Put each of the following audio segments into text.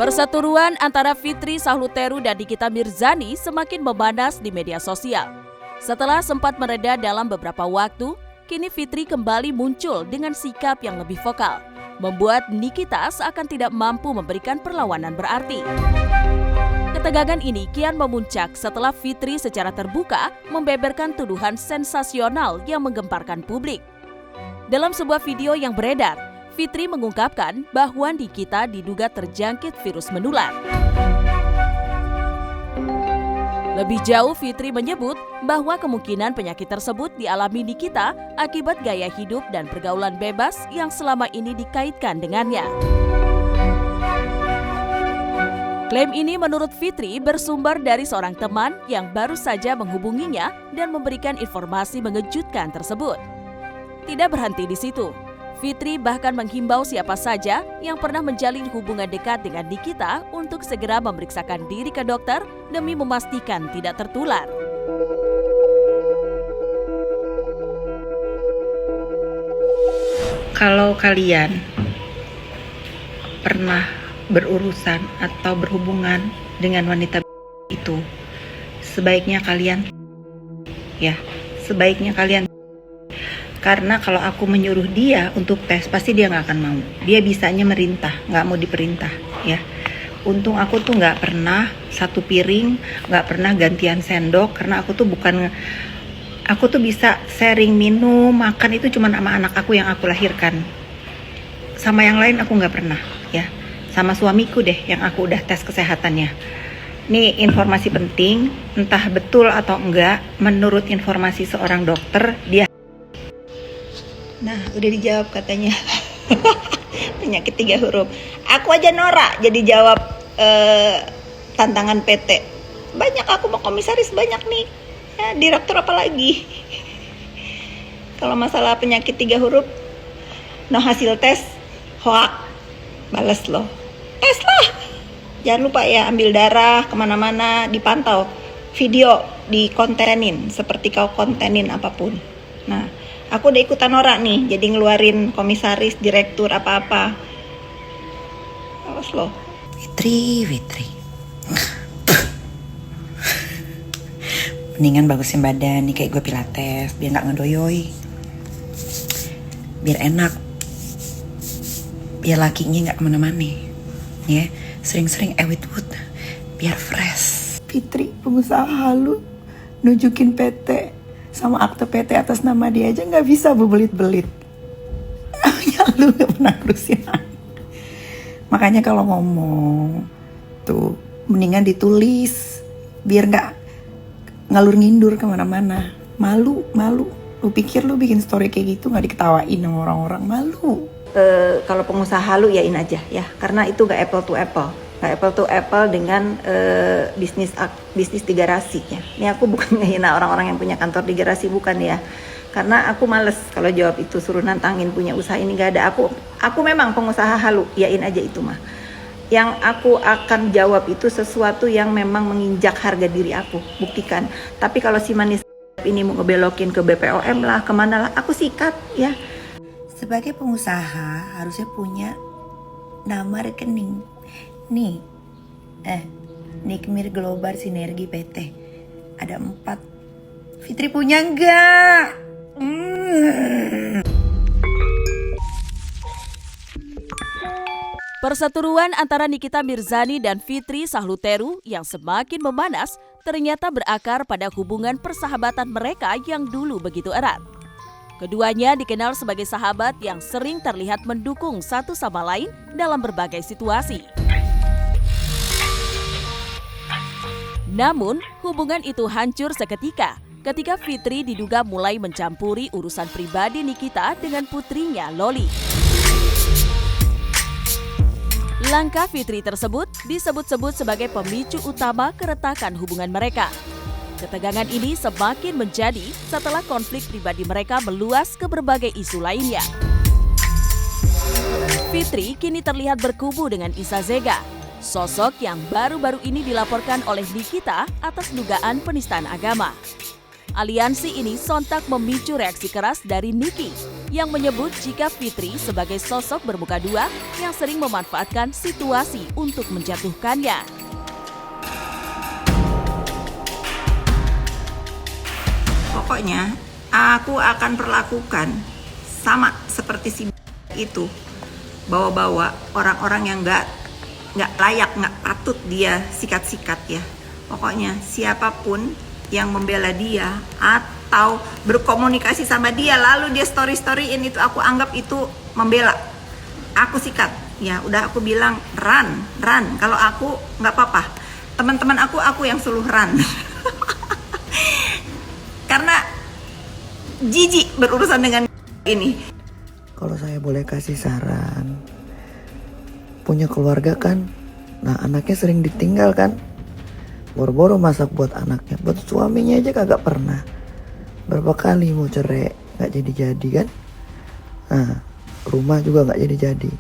Perseteruan antara Fitri Sahluteru dan Nikita Mirzani semakin memanas di media sosial. Setelah sempat mereda dalam beberapa waktu, kini Fitri kembali muncul dengan sikap yang lebih vokal, membuat Nikita seakan tidak mampu memberikan perlawanan berarti. Ketegangan ini kian memuncak setelah Fitri secara terbuka membeberkan tuduhan sensasional yang menggemparkan publik. Dalam sebuah video yang beredar, Fitri mengungkapkan bahwa Nikita diduga terjangkit virus menular. Lebih jauh, Fitri menyebut bahwa kemungkinan penyakit tersebut dialami Nikita akibat gaya hidup dan pergaulan bebas yang selama ini dikaitkan dengannya. Klaim ini menurut Fitri bersumber dari seorang teman yang baru saja menghubunginya dan memberikan informasi mengejutkan tersebut. Tidak berhenti di situ. Fitri bahkan menghimbau siapa saja yang pernah menjalin hubungan dekat dengan Nikita untuk segera memeriksakan diri ke dokter demi memastikan tidak tertular. Kalau kalian pernah berurusan atau berhubungan dengan wanita itu, sebaiknya kalian karena kalau aku menyuruh dia untuk tes, pasti dia nggak akan mau. Dia bisanya merintah, nggak mau diperintah, ya. Untung aku tuh nggak pernah satu piring, nggak pernah gantian sendok, karena aku tuh bisa sharing minum, makan itu cuma sama anak aku yang aku lahirkan. Sama yang lain aku nggak pernah, ya. Sama suamiku deh yang aku udah tes kesehatannya. Nih informasi penting, entah betul atau enggak, menurut informasi seorang dokter, dia nah, udah dijawab katanya. Penyakit 3 huruf. Aku aja norak jadi jawab tantangan PT. Banyak aku mau komisaris banyak nih. Ya, direktur apa lagi? Kalau masalah penyakit 3 huruf, no hasil tes, hoak. Bales loh. Tes lah. Jangan lupa ya, ambil darah kemana-mana, dipantau. Video dikontenin, seperti kau kontenin apapun. Nah, aku udah ikutan norak nih, jadi ngeluarin komisaris, direktur, apa-apa. Awas loh. Fitri. Mendingan bagusin badan nih kayak gue pilates, biar gak ngedoyoi. Biar enak. Biar lakinya gak kemana-mana. Ya, sering-sering Ewitwood. Biar fresh. Fitri, pengusaha halu, nunjukin PT. Sama akte PT atas nama dia aja nggak bisa bebelit-belit. Ya lu nggak pernah ngurusin. Makanya kalau ngomong tuh mendingan ditulis biar nggak ngalur ngindur kemana-mana. Malu. Lu pikir lu bikin story kayak gitu nggak diketawain sama orang-orang? Malu. Kalau pengusaha halu yain aja ya, karena itu nggak apple to apple. Nggak apple to apple dengan bisnis di garasi ya. Ini aku bukan ngehina orang-orang yang punya kantor di garasi, bukan ya. Karena aku males kalau jawab itu, suruh nantangin punya usaha ini nggak ada. Aku memang pengusaha halu, yain aja itu mah. Yang aku akan jawab itu sesuatu yang memang menginjak harga diri aku, buktikan. Tapi kalau si manis ini mau ngebelokin ke BPOM lah, kemana lah, aku sikat ya. Sebagai pengusaha harusnya punya nama rekening. Nih, Nikmir Global Sinergi PT. Ada 4. Fitri punya enggak? Perseteruan antara Nikita Mirzani dan Fitri Sahluteru yang semakin memanas ternyata berakar pada hubungan persahabatan mereka yang dulu begitu erat. Keduanya dikenal sebagai sahabat yang sering terlihat mendukung satu sama lain dalam berbagai situasi. Namun, hubungan itu hancur seketika ketika Fitri diduga mulai mencampuri urusan pribadi Nikita dengan putrinya Loli. Langkah Fitri tersebut disebut-sebut sebagai pemicu utama keretakan hubungan mereka. Ketegangan ini semakin menjadi setelah konflik pribadi mereka meluas ke berbagai isu lainnya. Fitri kini terlihat berkubu dengan Isa Zega, sosok yang baru-baru ini dilaporkan oleh Nikita atas dugaan penistaan agama. Aliansi ini sontak memicu reaksi keras dari Niki yang menyebut jika Fitri sebagai sosok bermuka dua yang sering memanfaatkan situasi untuk menjatuhkannya. Pokoknya aku akan perlakukan sama seperti si itu, bawa-bawa orang-orang yang nggak layak, nggak patut dia sikat-sikat ya. Pokoknya siapapun yang membela dia atau berkomunikasi sama dia lalu dia story-storyin itu, aku anggap itu membela, aku sikat ya. Udah aku bilang run. Kalau aku nggak apa-apa, teman-teman aku yang suruh run. Karena jijik berurusan dengan ini. Kalau saya boleh kasih saran, punya keluarga kan, nah anaknya sering ditinggal kan, boro-boro masak buat anaknya, buat suaminya aja kagak pernah. Berapa kali mau cerai nggak jadi-jadi kan, nah rumah juga nggak jadi-jadi.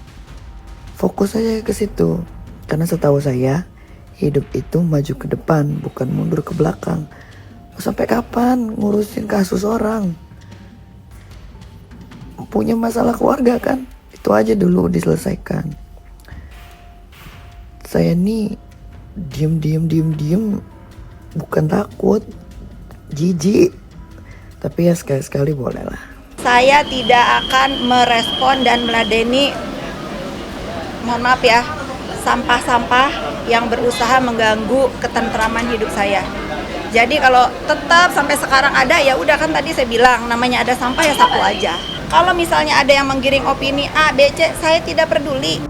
Fokus aja ke situ, karena setahu saya hidup itu maju ke depan bukan mundur ke belakang. Sampai kapan ngurusin kasus orang? Punya masalah keluarga kan, itu aja dulu diselesaikan. Saya nih diem bukan takut, jijik, tapi ya sekali-sekali boleh lah. Saya tidak akan merespon dan meladeni, mohon maaf ya, sampah-sampah yang berusaha mengganggu ketentraman hidup saya. Jadi kalau tetap sampai sekarang ada, ya udah, kan tadi saya bilang namanya ada sampah ya sapu aja. Kalau misalnya ada yang menggiring opini A, B, C, saya tidak peduli.